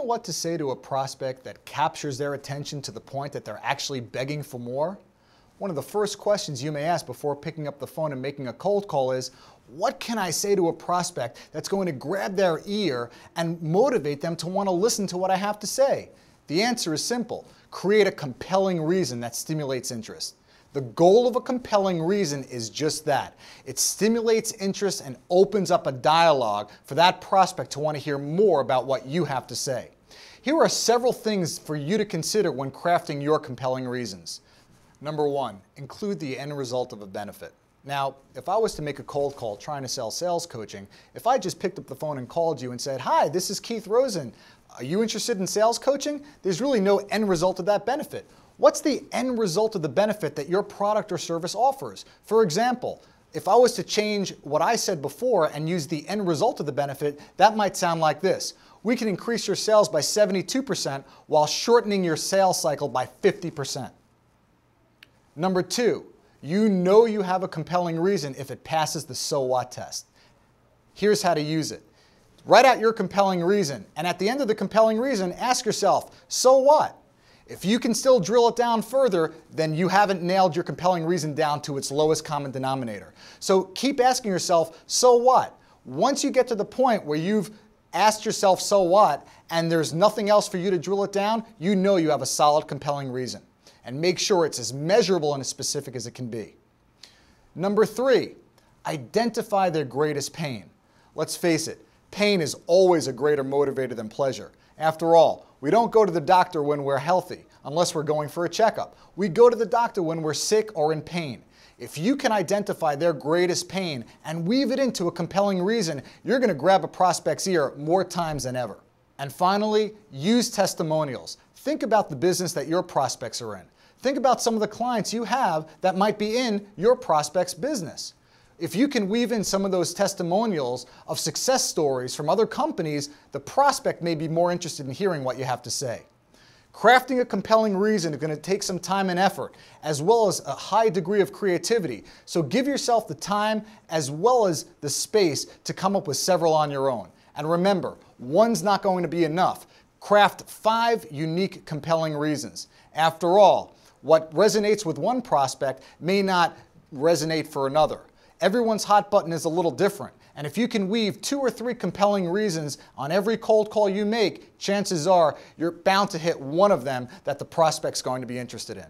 know what to say to a prospect that captures their attention to the point that they're actually begging for more? One of the first questions you may ask before picking up the phone and making a cold call is, what can I say to a prospect that's going to grab their ear and motivate them to want to listen to what I have to say? The answer is simple. Create a compelling reason that stimulates interest. The goal of a compelling reason is just that. It stimulates interest and opens up a dialogue for that prospect to want to hear more about what you have to say. Here are several things for you to consider when crafting your compelling reasons. Number one, include the end result of a benefit. Now, if I was to make a cold call trying to sell sales coaching, if I just picked up the phone and called you and said, "Hi, this is Keith Rosen. Are you interested in sales coaching?" There's really no end result of that benefit. What's the end result of the benefit that your product or service offers? For example, if I was to change what I said before and use the end result of the benefit, that might sound like this. We can increase your sales by 72% while shortening your sales cycle by 50%. Number two, you know you have a compelling reason if it passes the so what test. Here's how to use it. Write out your compelling reason, and at the end of the compelling reason, ask yourself, so what? If you can still drill it down further, then you haven't nailed your compelling reason down to its lowest common denominator. So keep asking yourself, so what? Once you get to the point where you've asked yourself, so what, and there's nothing else for you to drill it down, you know you have a solid, compelling reason. And make sure it's as measurable and as specific as it can be. Number three, identify their greatest pain. Let's face it, pain is always a greater motivator than pleasure. After all, we don't go to the doctor when we're healthy, unless we're going for a checkup. We go to the doctor when we're sick or in pain. If you can identify their greatest pain and weave it into a compelling reason, you're going to grab a prospect's ear more times than ever. And finally, use testimonials. Think about the business that your prospects are in. Think about some of the clients you have that might be in your prospect's business. If you can weave in some of those testimonials of success stories from other companies, the prospect may be more interested in hearing what you have to say. Crafting a compelling reason is going to take some time and effort, as well as a high degree of creativity. So give yourself the time as well as the space to come up with several on your own. And remember, one's not going to be enough. Craft 5 unique, compelling reasons. After all, what resonates with one prospect may not resonate for another. Everyone's hot button is a little different, and if you can weave 2 or 3 compelling reasons on every cold call you make, chances are you're bound to hit one of them that the prospect's going to be interested in.